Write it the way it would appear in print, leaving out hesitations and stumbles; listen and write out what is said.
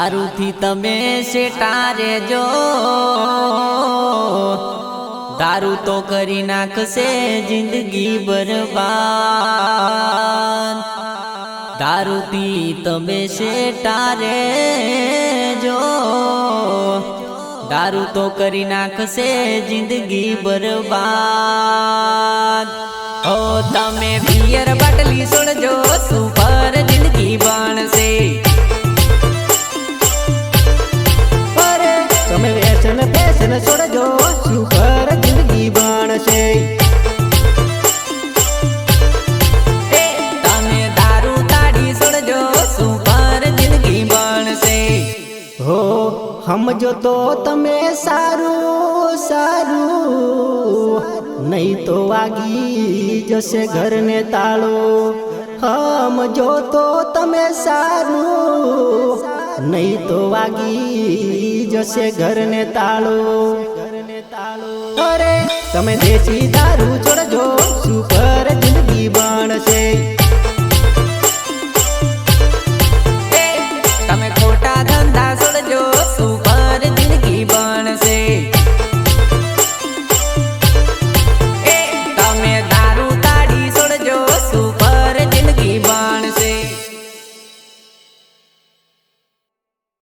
दारू थी तमे सेटारे जो दारू तो करी नाखसे जिंदगी बर्बाद। दारू थी तमे सेटारे जो दारू तो करी नाखसे जिंदगी बर्बाद। ओ तमे बियर बाटली छोड़जो सुपर जिंदगी बनसे। તમે વ્યસન ફેશન છોડજો સુપર જિંદગી બનશે। તમે દારૂ તાડી છોડજો સુપર જિંદગી બનશે। હો સમજો તો તમે સારું સારું નહીં તો વાગી જશે ઘરને તાળો। સમજો તો તમે સારું नहीं तो वागी जसे घर ने तालो। अरे तमे देसी दारू छोड़जो सुपर जिंदगी बनशे।